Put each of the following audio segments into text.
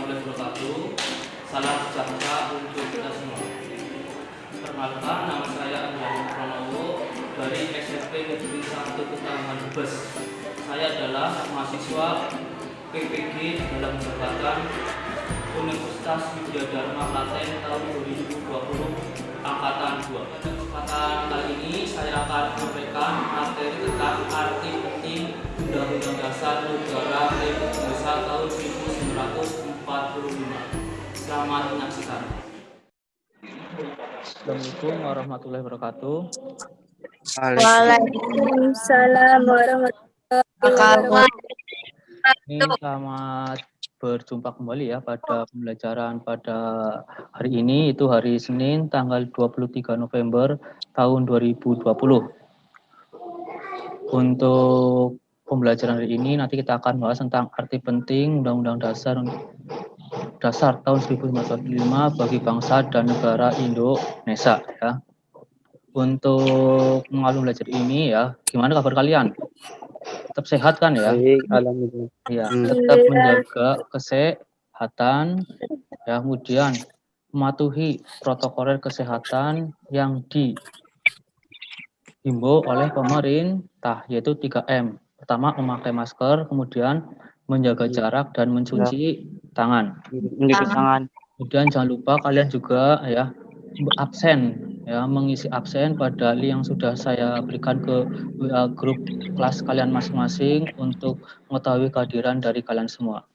warahmatullahi wabarakatuh. Salam sejahtera untuk kita semua. Perkenalkan, nama saya Andriano Pranowo dari SMP Negeri 1 Kecamatan Brebes. Saya adalah mahasiswa PPG dalam jabatan Universitas Widya Dharma Klaten tahun 2020 angkatan 2. Pada kesempatan kali ini saya akan menyampaikan materi tentang arti penting Undang-Undang Dasar Negara Republik Indonesia tahun 1945. Selamat menyaksikan. Assalamualaikum warahmatullahi wabarakatuh. Waalaikumsalam warahmatullahi wabarakatuh. Ini selamat berjumpa kembali ya pada pembelajaran pada hari ini, itu hari Senin tanggal 23 November tahun 2020. Untuk pembelajaran hari ini nanti kita akan bahas tentang arti penting Undang-Undang Dasar tahun 1945 bagi bangsa dan negara Indonesia ya. Untuk mengawali belajar ini ya, gimana kabar kalian? Tetap sehat kan ya? Baik, alhamdulillah. Ya, tetap menjaga kesehatan ya, kemudian mematuhi protokol kesehatan yang dihimbau oleh pemerintah, yaitu 3M. Pertama, memakai masker, kemudian menjaga jarak dan mencuci tangan. Menjaga tangan. Kemudian jangan lupa kalian juga ya absen ya, mengisi absen pada link yang sudah saya berikan ke grup kelas kalian masing-masing untuk mengetahui kehadiran dari kalian semua.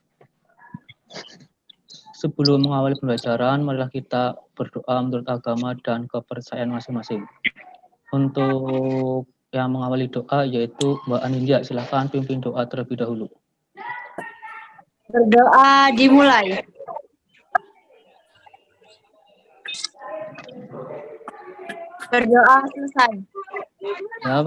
Sebelum mengawali pembelajaran, marilah kita berdoa menurut agama dan kepercayaan masing-masing. Untuk yang mengawali doa yaitu Mbak Anindya, silahkan pimpin doa terlebih dahulu. Berdoa dimulai. Berdoa selesai. Ya,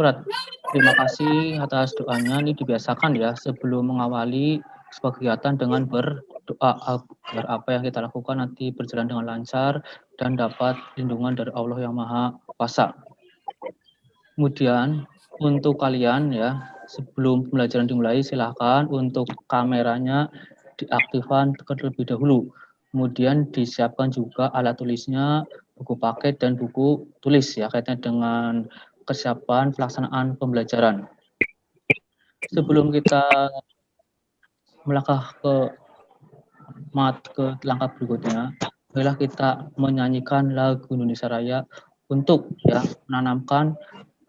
terima kasih atas doanya. Ini dibiasakan ya sebelum mengawali sebuah kegiatan dengan berdoa agar apa yang kita lakukan nanti berjalan dengan lancar dan dapat lindungan dari Allah yang Maha Kuasa. Kemudian untuk kalian ya, sebelum pembelajaran dimulai silahkan untuk kameranya diaktifkan terlebih dahulu. Kemudian disiapkan juga alat tulisnya, buku paket dan buku tulis ya kaitannya dengan kesiapan pelaksanaan pembelajaran. Sebelum kita melangkah ke langkah berikutnya, marilah kita menyanyikan lagu Indonesia Raya untuk ya menanamkan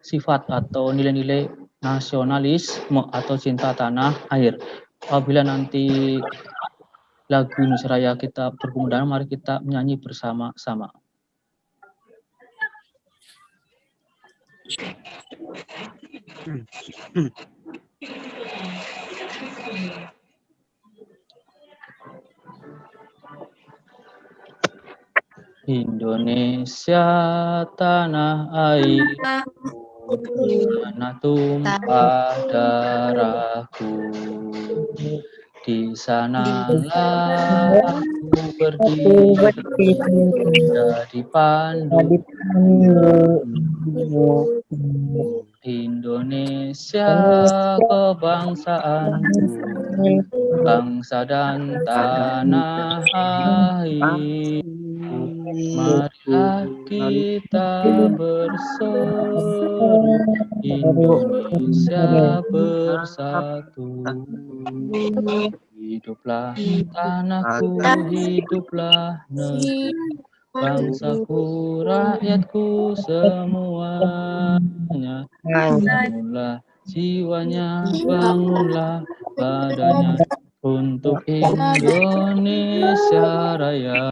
sifat atau nilai-nilai nasionalisme atau cinta tanah air. Apabila nanti lagu Indonesia Raya kita berkumandang, mari kita menyanyi bersama-sama. Indonesia tanah air, mana tumpah darahku, di sanalah aku berdiri, jadi pandu. Indonesia kebangsaanku, bangsa dan tanah air. Marilah kita berseru, Indonesia bersatu. Hiduplah tanahku, hiduplah negeri, bangsaku, rakyatku semuanya. Bangunlah jiwanya, bangunlah badannya untuk Indonesia Raya.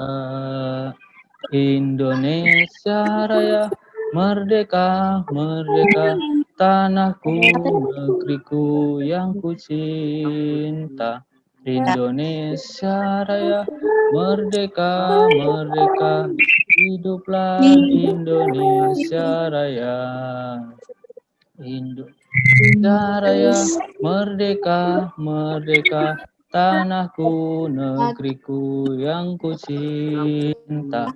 Indonesia Raya, merdeka, merdeka, tanahku, negeriku yang ku cinta. Indonesia Raya, merdeka, merdeka, hiduplah Indonesia Raya. Indonesia Raya, merdeka, merdeka, tanahku, negeriku yang ku cinta.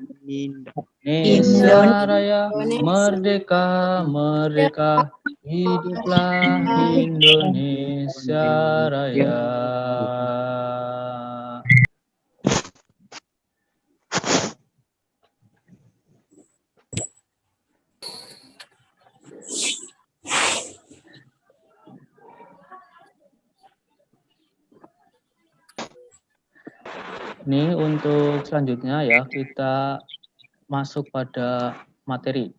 Indonesia Raya, merdeka, merdeka, hiduplah Indonesia Raya. Ini untuk selanjutnya ya, kita masuk pada materi.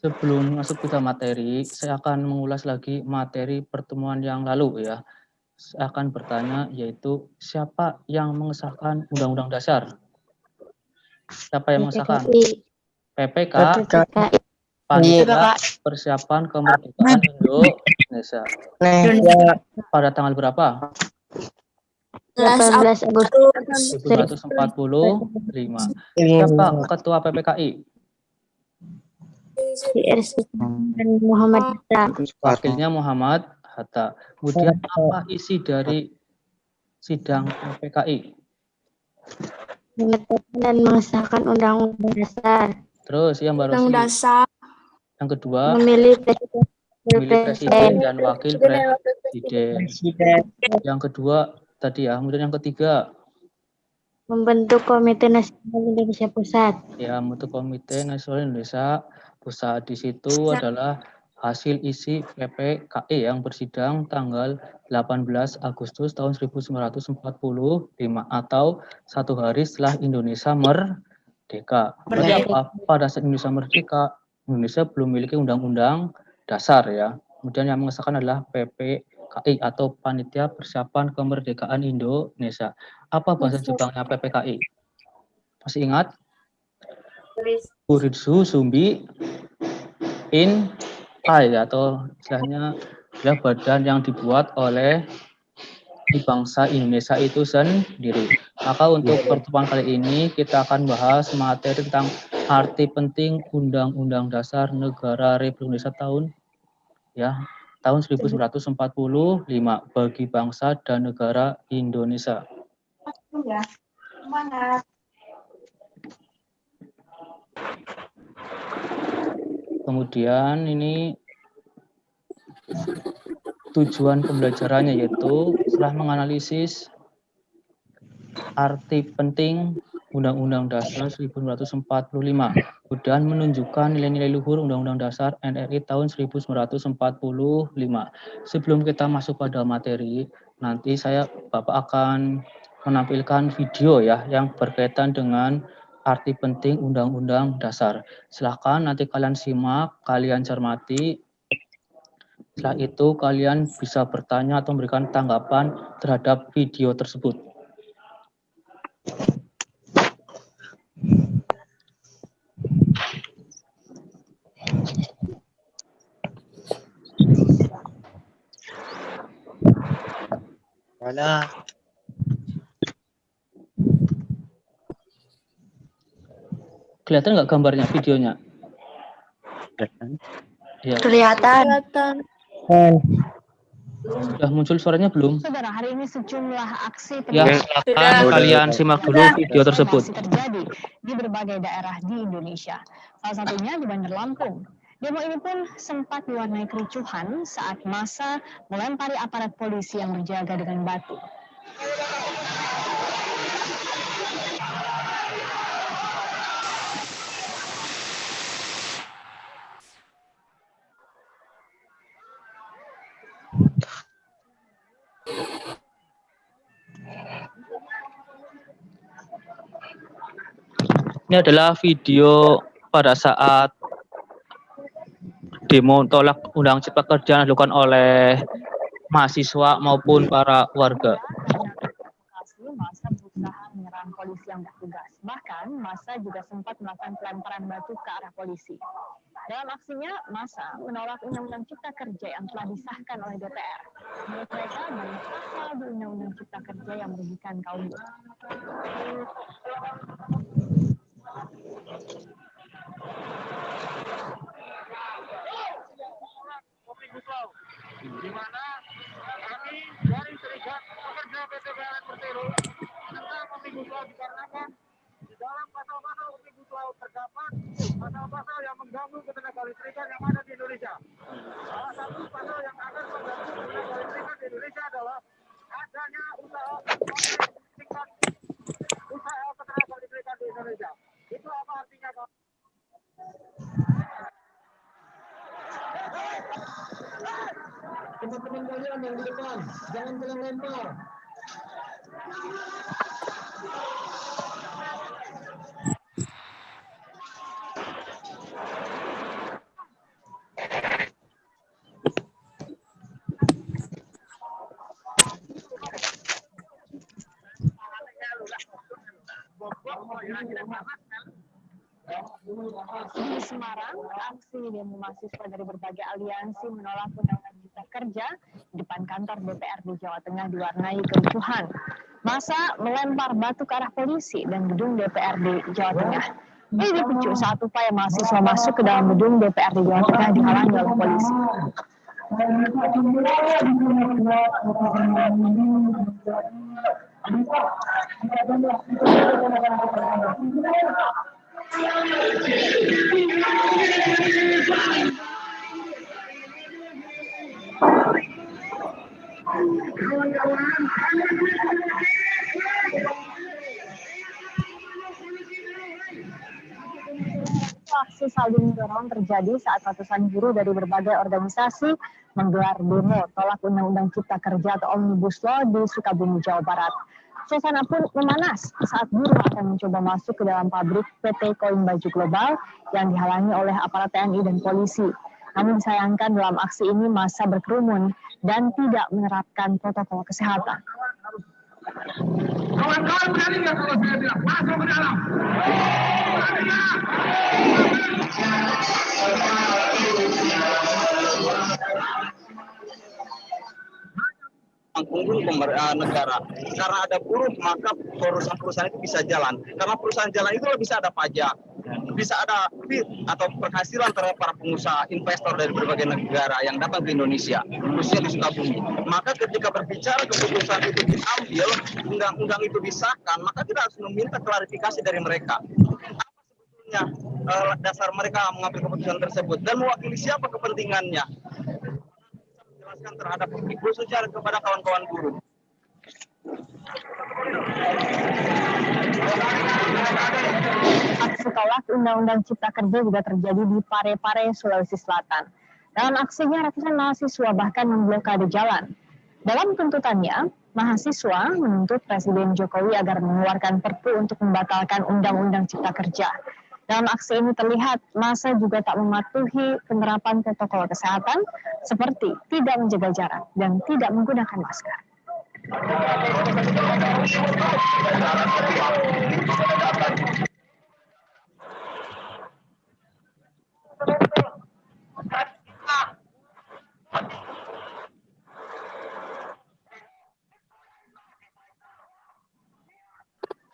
Sebelum masuk pada materi, saya akan mengulas lagi materi pertemuan yang lalu ya. Saya akan bertanya yaitu siapa yang mengesahkan Undang-Undang Dasar? Siapa yang mengesahkan? PPK, Panitia Persiapan Kemerdekaan Indonesia. Pada tanggal berapa? 18 Agustus 1945. Siapa Ketua PPKI? Muhammad Hatta. Wakilnya Muhammad Hatta. Kemudian apa isi dari sidang PPKI? Menetapkan dan mengesahkan Undang-Undang Dasar. Terus yang baru yang kedua, Memilih memilih presiden dan wakil presiden. Yang kedua tadi ya. Kemudian yang ketiga, membentuk Komite Nasional Indonesia Pusat. ya, membentuk Komite Nasional Indonesia Pusat. Di situ adalah hasil isi PPKI yang bersidang tanggal 18 Agustus tahun 1945 atau 1 hari setelah Indonesia merdeka. Berarti apa? Pada saat Indonesia merdeka, Indonesia belum memiliki undang-undang dasar ya. Kemudian yang mengesahkan adalah PPKI atau Panitia Persiapan Kemerdekaan Indonesia. Apa bahasa Jepangnya PPKI? Masih ingat? Kuritsu Sumbi in Kai atau istilahnya adalah badan yang dibuat oleh bangsa Indonesia itu sendiri. Maka untuk pertemuan kali ini kita akan bahas materi tentang arti penting Undang-Undang Dasar Negara Republik Indonesia tahun 1945 bagi bangsa dan negara Indonesia. Kemudian ini tujuan pembelajarannya yaitu setelah menganalisis arti penting Undang-Undang Dasar 1945 dan menunjukkan nilai-nilai luhur Undang-Undang Dasar NRI tahun 1945. Sebelum kita masuk pada materi, nanti Bapak akan menampilkan video ya yang berkaitan dengan arti penting Undang-Undang Dasar. Silakan nanti kalian simak, kalian cermati. Setelah itu kalian bisa bertanya atau memberikan tanggapan terhadap video tersebut. Mana? Kelihatan nggak gambarnya, videonya? Ya. Kelihatan. Sudah muncul suaranya belum? Saudara, hari ini sejumlah aksi Ya, silakan kalian simak dulu video tersebut. terjadi di berbagai daerah di Indonesia. Salah satunya di Bandar Lampung. Demo ini pun sempat diwarnai kericuhan saat massa melempari aparat polisi yang berjaga dengan batu. Ini adalah video pada saat demo tolak Undang Cipta Kerja yang dilakukan oleh mahasiswa maupun para warga. Massa berusaha menyerang polisi yang bertugas. Bahkan massa juga sempat melakukan pelemparan batu ke arah polisi. Dalam aksinya, massa menolak Undang-Undang Cipta Kerja yang telah disahkan oleh DPR. Menurut mereka, banyak pasal di Undang-Undang Cipta Kerja yang merugikan kaum buruh. Di mana kami dari Serikat Pekerja PT PLN Persero tentang Omnibus Law dikarenakan di dalam pasal-pasal Omnibus Law terdapat pasal-pasal yang mengganggu ketenaga listrikan yang ada di Indonesia. Salah satu pasal yang akan mengganggu ketenaga listrikan di Indonesia adalah adanya usaha tingkat usaha ketenaga listrikan di Indonesia. Itu apa artinya, Pak? Teman-teman kalian yang di depan, jangan kalian lempar. Di Semarang, aksi demo mahasiswa dari berbagai aliansi menolak Undang-Undang Cipta Kerja di depan kantor DPRD Jawa Tengah diwarnai kericuhan. Massa melempar batu ke arah polisi dan gedung DPRD Jawa Tengah. Ini dipicu saat upaya mahasiswa masuk ke dalam gedung DPRD Jawa Tengah dihalangi oleh polisi. Aksi saling dorong terjadi saat ratusan buruh dari berbagai organisasi menggelar demo tolak Undang-Undang Cipta Kerja atau Omnibus Law di Sukabumi, Jawa Barat. Suasana pun memanas saat buruh akan mencoba masuk ke dalam pabrik PT Koin Baju Global yang dihalangi oleh aparat TNI dan polisi. Namun disayangkan dalam aksi ini massa berkerumun dan tidak menerapkan protokol kesehatan. Kawan-kawan berani nggak kalau saya bilang masuk ke dalam? Unggul negara. Karena ada buruh, maka perusahaan-perusahaan itu bisa jalan. Karena perusahaan jalan itu bisa ada pajak, bisa ada fit atau penghasilan terhadap para pengusaha investor dari berbagai negara yang datang ke Indonesia, khususnya di Sukabumi. Maka ketika berbicara keputusan itu diambil, undang-undang itu disahkan, maka kita harus meminta klarifikasi dari mereka. Apa sebetulnya dasar mereka mengambil keputusan tersebut dan mewakili siapa kepentingannya? Terhadap publik, khususnya kepada kawan-kawan buruh. Aksi tolak Undang-Undang Cipta Kerja juga terjadi di Parepare, Sulawesi Selatan. Dalam aksinya, ratusan mahasiswa bahkan memblokade jalan. Dalam tuntutannya, mahasiswa menuntut Presiden Jokowi agar mengeluarkan Perpu untuk membatalkan Undang-Undang Cipta Kerja. Dalam aksi ini terlihat massa juga tak mematuhi penerapan protokol kesehatan seperti tidak menjaga jarak dan tidak menggunakan masker.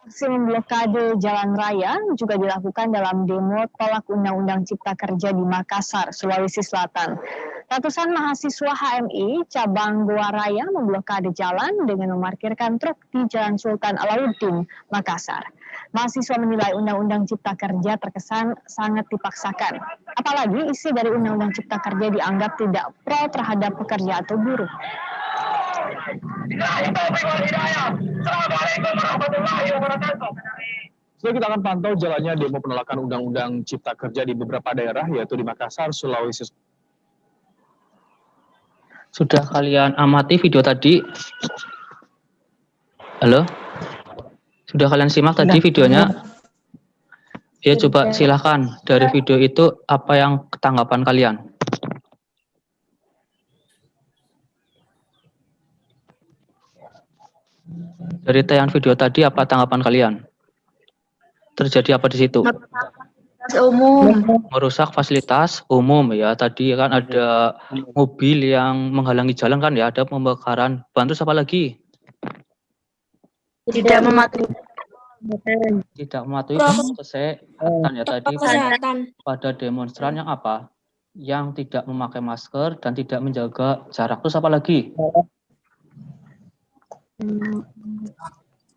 Aksi memblokade jalan raya juga dilakukan dalam demo tolak Undang-Undang Cipta Kerja di Makassar, Sulawesi Selatan. Ratusan mahasiswa HMI cabang Goa Raya memblokade jalan dengan memarkirkan truk di Jalan Sultan Alauddin, Makassar. Mahasiswa menilai Undang-Undang Cipta Kerja terkesan sangat dipaksakan. Apalagi isi dari Undang-Undang Cipta Kerja dianggap tidak pro terhadap pekerja atau buruh. Setelah kita akan pantau jalannya demo penolakan Undang-Undang Cipta Kerja di beberapa daerah, yaitu di Makassar, Sulawesi. Sudah kalian amati video tadi? Halo? Sudah kalian simak tadi videonya? Ya, coba silahkan. Dari video itu, apa yang tanggapan kalian? Dari tayangan video tadi, apa tanggapan kalian? Terjadi apa di situ? Merusak fasilitas umum ya. Tadi kan ada mobil yang menghalangi jalan kan ya, ada pembakaran. Ban terus apa lagi? Tidak mematuhi kesehatan ya tadi. Pada demonstran yang apa? Yang tidak memakai masker dan tidak menjaga jarak. Terus apa lagi?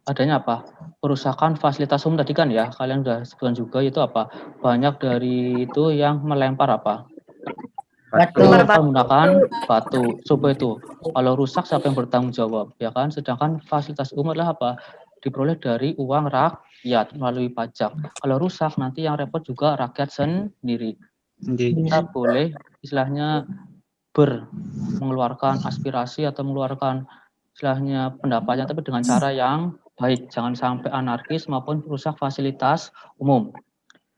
Adanya apa? Perusakan fasilitas umum tadi kan ya, kalian sudah sebutkan juga itu apa? Banyak dari itu yang melempar apa? Menggunakan batu. Coba itu, kalau rusak siapa yang bertanggung jawab, ya kan? Sedangkan fasilitas umum adalah apa? Diperoleh dari uang rakyat melalui pajak. Kalau rusak nanti yang repot juga rakyat sendiri. Kita boleh istilahnya mengeluarkan aspirasi atau mengeluarkan istilahnya pendapatnya, tapi dengan cara yang baik, jangan sampai anarkis maupun merusak fasilitas umum.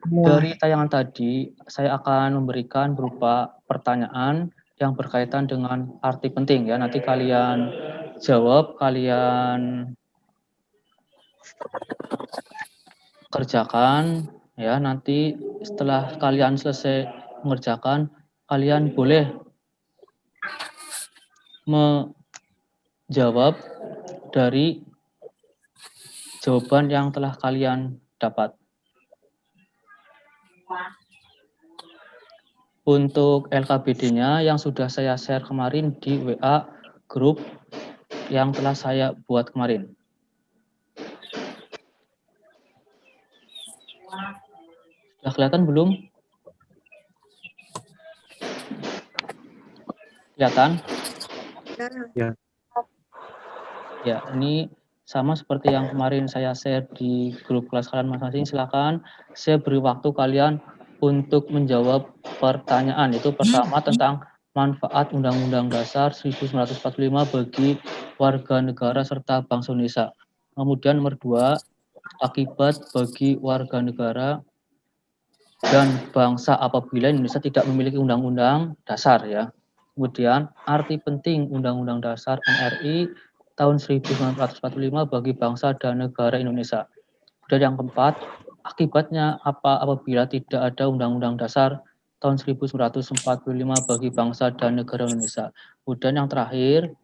Dari tayangan tadi, saya akan memberikan berupa pertanyaan yang berkaitan dengan arti penting ya. Nanti kalian jawab, kalian kerjakan ya. Nanti setelah kalian selesai mengerjakan, kalian boleh menjawab dari jawaban yang telah kalian dapat. Untuk LKBD-nya yang sudah saya share kemarin di WA grup yang telah saya buat kemarin. Sudah kelihatan belum? Kelihatan? Ya. Ya, ini sama seperti yang kemarin saya share di grup kelas kalian masing-masing. Silakan saya beri waktu kalian untuk menjawab pertanyaan. Itu pertama tentang manfaat Undang-Undang Dasar 1945 bagi warga negara serta bangsa Indonesia. Kemudian nomor 2, akibat bagi warga negara dan bangsa apabila Indonesia tidak memiliki undang-undang dasar ya. Kemudian arti penting Undang-Undang Dasar NRI tahun 1945 bagi bangsa dan negara Indonesia. Kemudian yang keempat, akibatnya apa apabila tidak ada Undang-Undang Dasar tahun 1945 bagi bangsa dan negara Indonesia. Kemudian yang terakhir,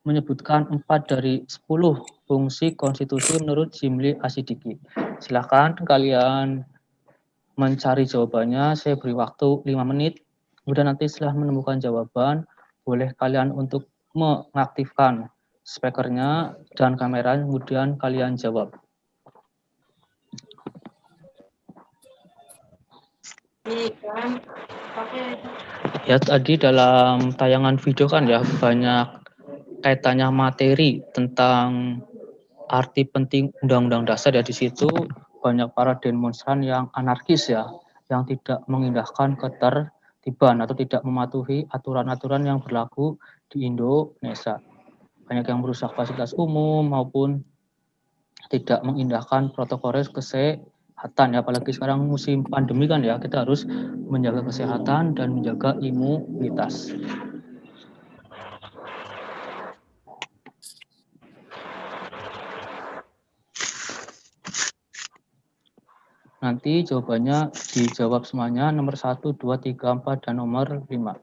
menyebutkan 4 dari 10 fungsi konstitusi menurut Jimli Asidiki. Silakan kalian mencari jawabannya. Saya beri waktu 5 menit. Kemudian nanti setelah menemukan jawaban, boleh kalian untuk mengaktifkan speakernya dan kamera, kemudian kalian jawab. Ya, tadi dalam tayangan video kan ya banyak kaitannya materi tentang arti penting Undang-Undang Dasar ya. Di situ banyak para demonstran yang anarkis ya, yang tidak mengindahkan ketertiban atau tidak mematuhi aturan-aturan yang berlaku di Indonesia. Banyak yang merusak fasilitas umum maupun tidak mengindahkan protokol kesehatan ya. Apalagi sekarang musim pandemi kan ya, kita harus menjaga kesehatan dan menjaga imunitas. Nanti jawabannya dijawab semuanya nomor 1, 2, 3, 4, dan nomor 5.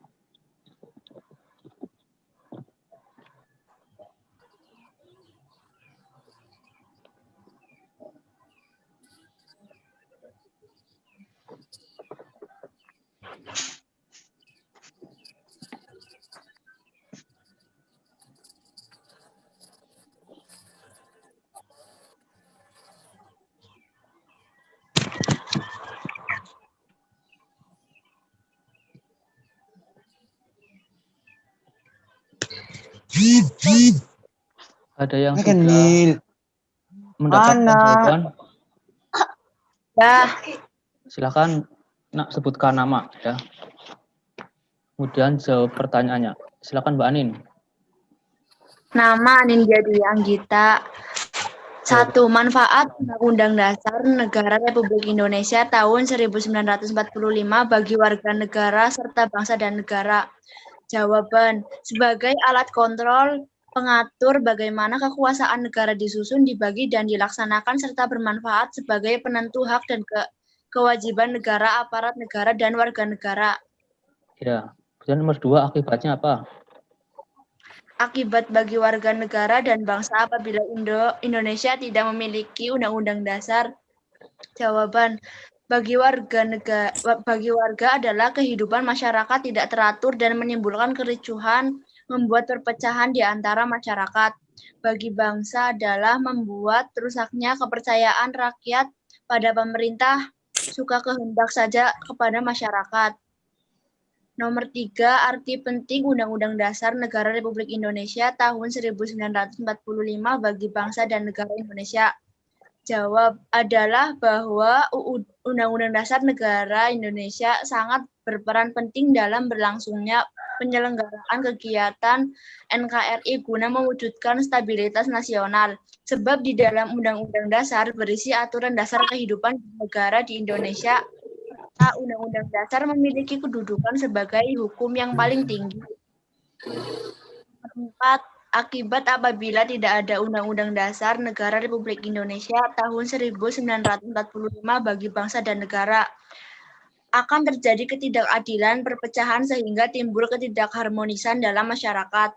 Ada yang sudah mendapatkan jawaban? Ya. Silakan sebutkan nama ya. Kemudian jawab pertanyaannya. Silakan Mbak Anin. Nama Anindya Dwi Anggita. 1. Manfaat Undang-Undang Dasar Negara Republik Indonesia tahun 1945 bagi warga negara serta bangsa dan negara. Jawaban, sebagai alat kontrol pengatur bagaimana kekuasaan negara disusun, dibagi, dan dilaksanakan serta bermanfaat sebagai penentu hak dan kewajiban negara, aparat negara, dan warga negara. Ya, kemudian nomor 2, akibatnya apa? Akibat bagi warga negara dan bangsa apabila Indonesia tidak memiliki Undang-Undang Dasar. Jawaban, bagi warga adalah kehidupan masyarakat tidak teratur dan menimbulkan kericuhan, membuat perpecahan di antara masyarakat. Bagi bangsa adalah membuat rusaknya kepercayaan rakyat pada pemerintah, suka kehendak saja kepada masyarakat. Nomor 3, arti penting Undang-Undang Dasar Negara Republik Indonesia tahun 1945 bagi bangsa dan negara Indonesia. Jawab adalah bahwa Undang-Undang Dasar Negara Indonesia sangat berperan penting dalam berlangsungnya penyelenggaraan kegiatan NKRI guna mewujudkan stabilitas nasional. Sebab di dalam Undang-Undang Dasar berisi aturan dasar kehidupan negara di Indonesia. Undang-Undang Dasar memiliki kedudukan sebagai hukum yang paling tinggi. 4. Akibat apabila tidak ada Undang-Undang Dasar Negara Republik Indonesia tahun 1945 bagi bangsa dan negara, akan terjadi ketidakadilan perpecahan sehingga timbul ketidakharmonisan dalam masyarakat.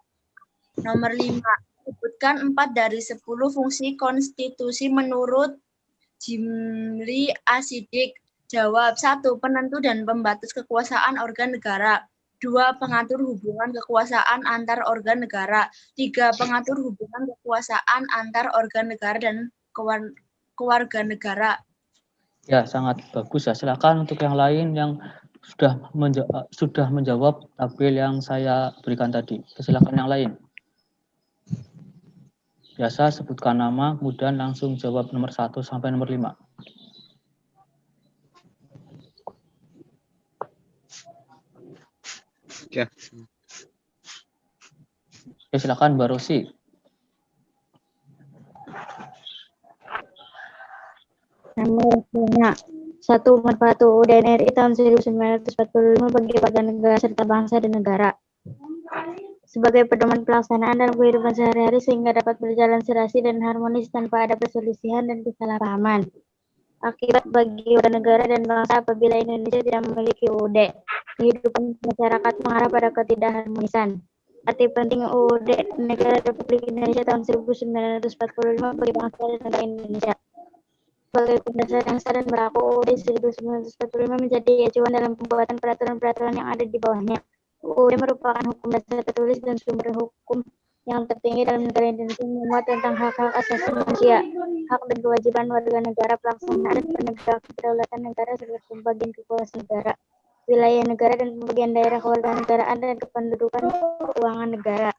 Nomor 5. Sebutkan 4 dari 10 fungsi konstitusi menurut Jimli Asidik. Jawab. 1. Penentu dan pembatas kekuasaan organ negara. 2. Pengatur hubungan kekuasaan antar organ negara. 3. Pengatur hubungan kekuasaan antar organ negara dan keluarga negara. Ya, sangat bagus ya. Silakan untuk yang lain yang sudah menjawab tabel yang saya berikan tadi. Silakan yang lain. Biasa sebutkan nama, kemudian langsung jawab nomor 1 sampai nomor 5. Ya. Oke, silakan Mbak Rosi. Nomor 5. 1. Manfaat UUD NRI tahun 1945 bagi warga negara serta bangsa dan negara. Sebagai pedoman pelaksanaan dalam kehidupan sehari-hari sehingga dapat berjalan serasi dan harmonis tanpa ada perselisihan dan kesalahpahaman. Akibat bagi warga negara dan bangsa apabila Indonesia tidak memiliki UUD. Kehidupan masyarakat mengarah pada ketidakharmonisan. Arti penting UUD Negara Republik Indonesia tahun 1945 bagi bangsa dan negara Indonesia. Sebagai dasar yang sah dan berlaku, UUD 1945 menjadi acuan dalam pembuatan peraturan-peraturan yang ada di bawahnya. UUD merupakan hukum dasar tertulis dan sumber hukum yang tertinggi dalam negara Indonesia, memuat tentang hak-hak asasi manusia, hak dan kewajiban warga negara, pelaksanaan dan penegakan kedaulatan negara serta pembagian kekuasaan negara, wilayah negara dan pembagian daerah kewarganegaraan dan kependudukan keuangan negara.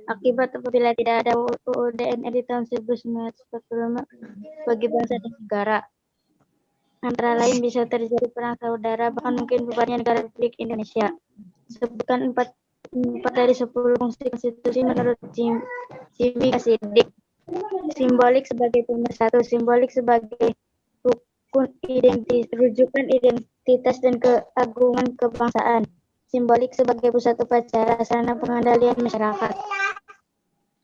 Akibat apabila tidak ada UUD NRI tahun 1945 bagi bangsa dan negara, antara lain bisa terjadi perang saudara, bahkan mungkin bubarnya negara Republik Indonesia. Sebutkan 4 dari 10 fungsi konstitusi menurut Jimli Asidik. Simbolik sebagai pemersatu, simbolik sebagai rujukan identitas dan keagungan kebangsaan. Simbolik sebagai pusat upacara, sarana pengendalian masyarakat.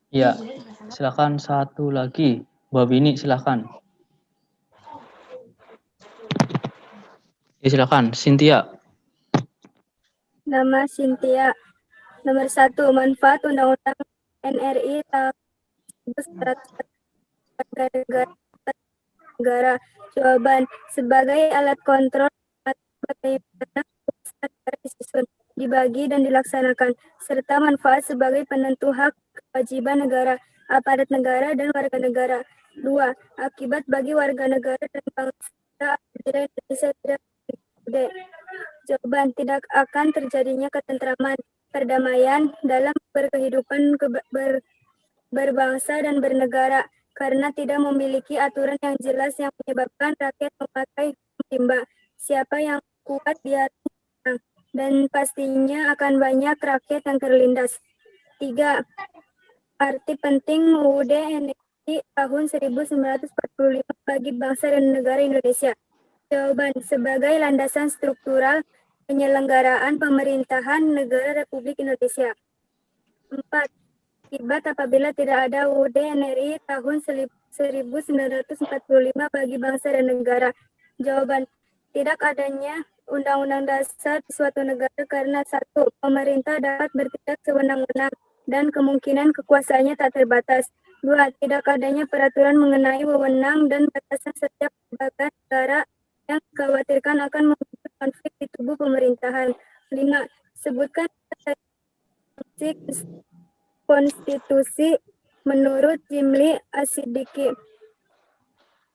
Ya, silakan satu lagi. Mbak Bini, silakan. Ya, silakan. Cynthia. Nama Cynthia. Nomor 1. Manfaat Undang-Undang NRI tahun 1945 negara. Jawaban. Sebagai alat kontrol bagaimana kekuasaan negara disusun, dibagi dan dilaksanakan, serta manfaat sebagai penentu hak kewajiban negara, aparat negara dan warga negara. 2. Akibat bagi warga negara dan bangsa apabila Indonesia tidak memiliki. Jawaban. Tidak akan terjadinya ketentraman, perdamaian dalam berkehidupan berbangsa dan bernegara karena tidak memiliki aturan yang jelas yang menyebabkan rakyat memakai rimba. Siapa yang kuat dia menang, dan pastinya akan banyak rakyat yang terlindas. 3. Arti penting UUD NRI tahun 1945 bagi bangsa dan negara Indonesia. Jawaban. Sebagai landasan struktural penyelenggaraan pemerintahan negara Republik Indonesia. 4. Akibat apabila tidak ada UUD NRI tahun 1945 bagi bangsa dan negara. Jawaban. Tidak adanya Undang-Undang Dasar di suatu negara karena 1. Pemerintah dapat bertindak sewenang-wenang dan kemungkinan kekuasaannya tak terbatas. 2. Tidak adanya peraturan mengenai wewenang dan batasan setiap lembaga negara yang dikhawatirkan akan memicu konflik di tubuh pemerintahan. 5. Sebutkan konstitusi menurut Jimli Asidiki.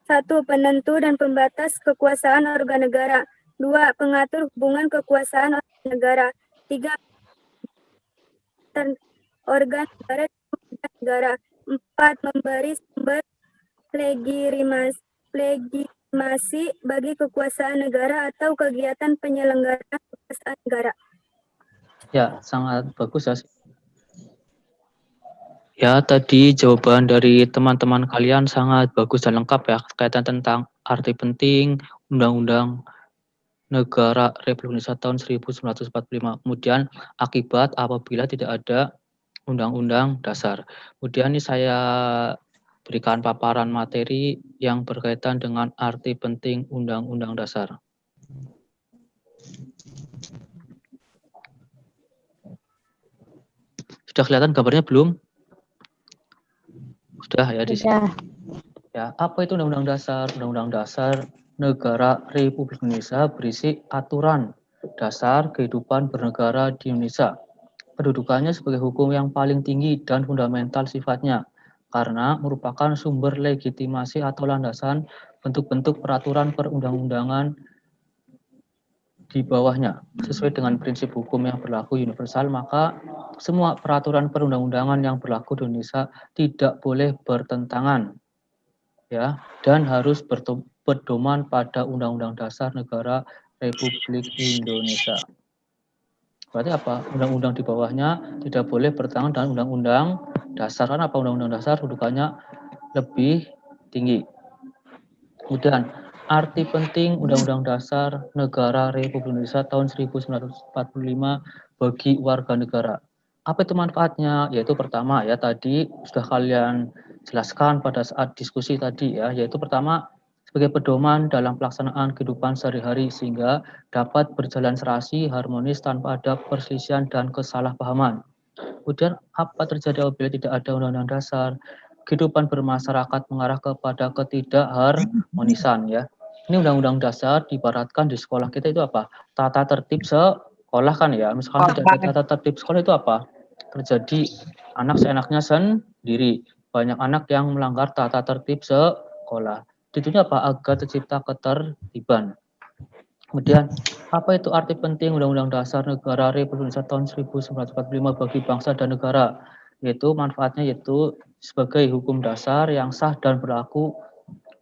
1. Penentu dan pembatas kekuasaan organ negara. 2. Pengatur hubungan kekuasaan organ negara. 3. Organ negara dan negara. 4. Memberi sumber legitimasi bagi kekuasaan negara atau kegiatan penyelenggaraan kekuasaan negara. Ya, sangat bagus ya. Ya, tadi jawaban dari teman-teman kalian sangat bagus dan lengkap ya, kaitan tentang arti penting Undang-Undang Negara Republik Indonesia tahun 1945. Kemudian akibat apabila tidak ada Undang-Undang Dasar. Kemudian ini saya berikan paparan materi yang berkaitan dengan arti penting Undang-Undang Dasar. Sudah kelihatan gambarnya belum? Sudah ya di sini. Ya, apa itu Undang-Undang Dasar? Undang-Undang Dasar Negara Republik Indonesia berisi aturan dasar kehidupan bernegara di Indonesia. Kedudukannya sebagai hukum yang paling tinggi dan fundamental sifatnya, karena merupakan sumber legitimasi atau landasan bentuk-bentuk peraturan perundang-undangan di bawahnya. Sesuai dengan prinsip hukum yang berlaku universal, maka semua peraturan perundang-undangan yang berlaku di Indonesia tidak boleh bertentangan, ya, dan harus berdoman pada Undang-Undang Dasar Negara Republik Indonesia. Berarti apa? Undang-undang di bawahnya tidak boleh bertentangan dengan Undang-Undang Dasar. Karena apa? Undang-Undang Dasar kedudukannya lebih tinggi. Kemudian, arti penting Undang-Undang Dasar Negara Republik Indonesia tahun 1945 bagi warga negara. Apa itu manfaatnya? Yaitu pertama, ya tadi sudah kalian jelaskan pada saat diskusi tadi, ya, yaitu pertama, sebagai pedoman dalam pelaksanaan kehidupan sehari-hari sehingga dapat berjalan serasi, harmonis tanpa ada perselisihan dan kesalahpahaman. Kemudian apa terjadi apabila tidak ada Undang-Undang Dasar? Kehidupan bermasyarakat mengarah kepada ketidakharmonisan, ya. Ini Undang-Undang Dasar diibaratkan di sekolah kita itu apa? Tata tertib sekolah kan ya. Misalkan tidak ada tata tertib sekolah itu apa? Terjadi anak seenaknya sendiri. Banyak anak yang melanggar tata tertib sekolah. Tujuannya apa? Agar tercipta ketertiban. Kemudian, apa itu arti penting Undang-Undang Dasar Negara Republik Indonesia tahun 1945 bagi bangsa dan negara? Yaitu manfaatnya yaitu sebagai hukum dasar yang sah dan berlaku.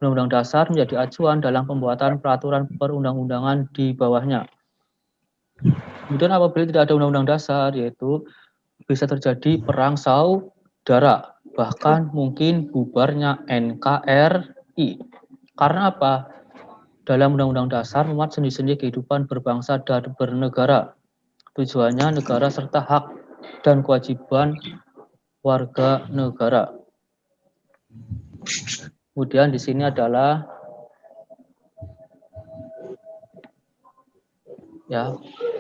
Undang-Undang Dasar menjadi acuan dalam pembuatan peraturan perundang-undangan di bawahnya. Kemudian apabila tidak ada Undang-Undang Dasar, yaitu bisa terjadi perang saudara, bahkan mungkin bubarnya NKRI. Karena apa? Dalam Undang-Undang Dasar memuat sendi-sendi kehidupan berbangsa dan bernegara. Tujuannya negara serta hak dan kewajiban warga negara. Kemudian di sini adalah ya,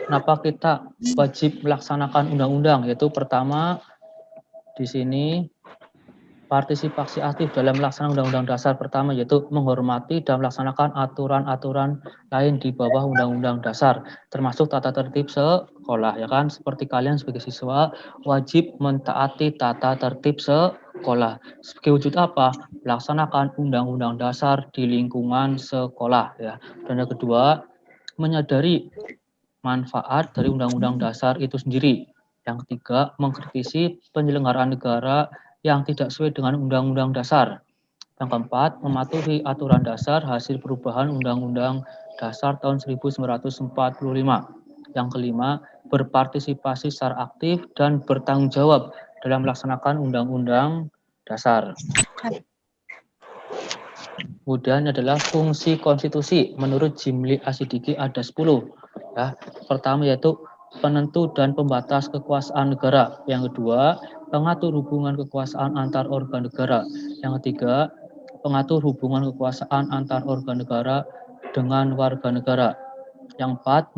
kenapa kita wajib melaksanakan undang-undang? Yaitu pertama di sini partisipasi aktif dalam melaksanakan Undang-Undang Dasar pertama yaitu menghormati dan melaksanakan aturan-aturan lain di bawah Undang-Undang Dasar, termasuk tata tertib sekolah, ya kan? Seperti kalian sebagai siswa wajib mentaati tata tertib sekolah. Sebagai wujud apa? Melaksanakan Undang-Undang Dasar di lingkungan sekolah, ya. Dan yang kedua, menyadari manfaat dari Undang-Undang Dasar itu sendiri. Yang ketiga, mengkritisi penyelenggaraan negara yang tidak sesuai dengan Undang-Undang Dasar. Yang keempat, mematuhi aturan dasar hasil perubahan Undang-Undang Dasar tahun 1945. Yang kelima, berpartisipasi secara aktif dan bertanggung jawab dalam melaksanakan Undang-Undang Dasar. Kemudian adalah fungsi konstitusi. Menurut Jimli Asidiki ada 10. Ya. Pertama yaitu penentu dan pembatas kekuasaan negara. Yang kedua, pengatur hubungan kekuasaan antar organ negara. Yang ketiga, pengatur hubungan kekuasaan antar organ negara dengan warga negara. Yang empat,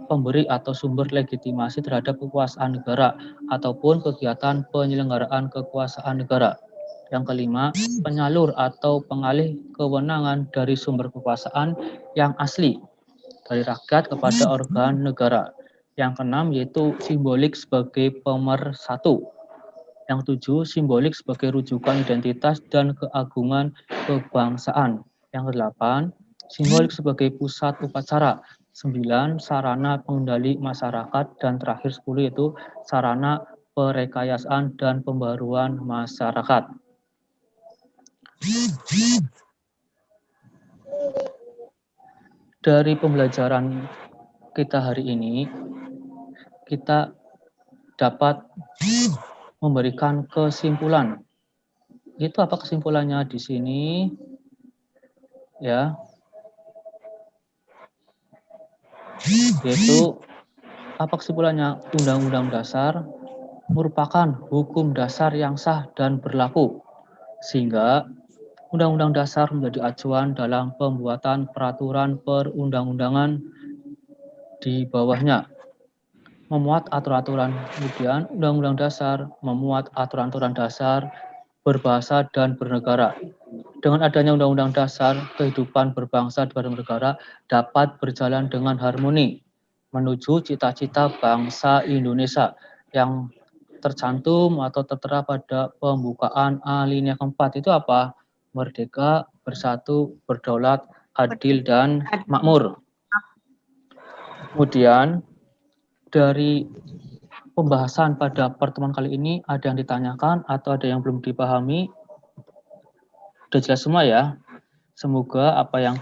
pemberi atau sumber legitimasi terhadap kekuasaan negara ataupun kegiatan penyelenggaraan kekuasaan negara. Yang kelima, penyalur atau pengalih kewenangan dari sumber kekuasaan yang asli dari rakyat kepada organ negara. Yang keenam yaitu simbolik sebagai pemersatu. Yang tujuh, simbolik sebagai rujukan identitas dan keagungan kebangsaan. Yang kedelapan, simbolik sebagai pusat upacara. 9, sarana pengendali masyarakat. Dan terakhir 10 yaitu sarana perekayasaan dan pembaruan masyarakat. Dari pembelajaran kita hari ini, kita dapat memberikan kesimpulan. Itu apa kesimpulannya di sini? Ya. Yaitu apa kesimpulannya? Undang-Undang Dasar merupakan hukum dasar yang sah dan berlaku, sehingga Undang-Undang Dasar menjadi acuan dalam pembuatan peraturan perundang-undangan di bawahnya. Memuat aturan-aturan, kemudian Undang-Undang Dasar memuat aturan-aturan dasar berbahasa dan bernegara. Dengan adanya Undang-Undang Dasar, kehidupan berbangsa dan bernegara dapat berjalan dengan harmoni menuju cita-cita bangsa Indonesia yang tercantum atau tertera pada pembukaan alinea keempat. Itu apa? Merdeka, bersatu, berdaulat, adil, dan makmur. Kemudian dari pembahasan pada pertemuan kali ini ada yang ditanyakan atau ada yang belum dipahami? Sudah jelas semua ya. Semoga apa yang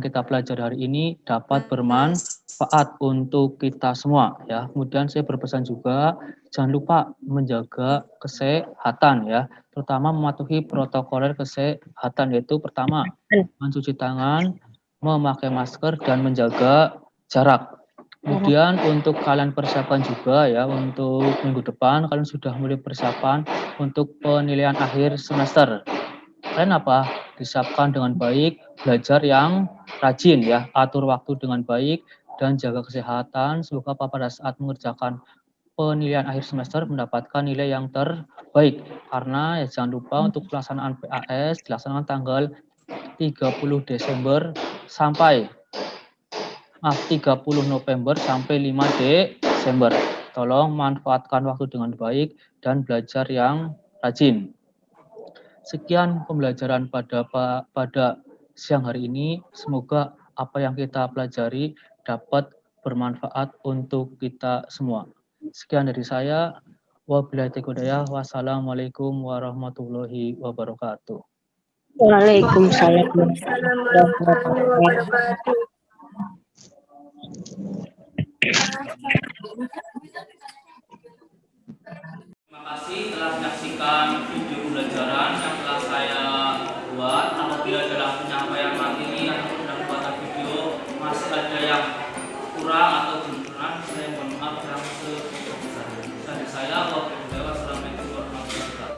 kita pelajari hari ini dapat bermanfaat untuk kita semua ya. Kemudian saya berpesan juga jangan lupa menjaga kesehatan ya, terutama mematuhi protokol kesehatan, yaitu pertama mencuci tangan, memakai masker, dan menjaga jarak. Kemudian untuk kalian persiapan juga ya, untuk minggu depan kalian sudah mulai persiapan untuk penilaian akhir semester. Kalian apa? Disiapkan dengan baik, belajar yang rajin ya, atur waktu dengan baik, dan jaga kesehatan. Semoga pada saat mengerjakan penilaian akhir semester mendapatkan nilai yang terbaik. Karena ya jangan lupa untuk pelaksanaan PAS dilaksanakan tanggal 30 November sampai 5 Desember. Tolong manfaatkan waktu dengan baik dan belajar yang rajin. Sekian pembelajaran pada siang hari ini. Semoga apa yang kita pelajari dapat bermanfaat untuk kita semua. Sekian dari saya. Wabillahi taufiq wal hidayah. Wassalamualaikum warahmatullahi wabarakatuh. Waalaikumsalam warahmatullahi wabarakatuh. Terima kasih telah menyaksikan video pembelajaran yang telah saya buat. Apabila dalam penyampaian materi atau pembuatan video masih ada yang kurang atau belum pernah, saya mohon maaf yang sebesar-besarnya. Dari saya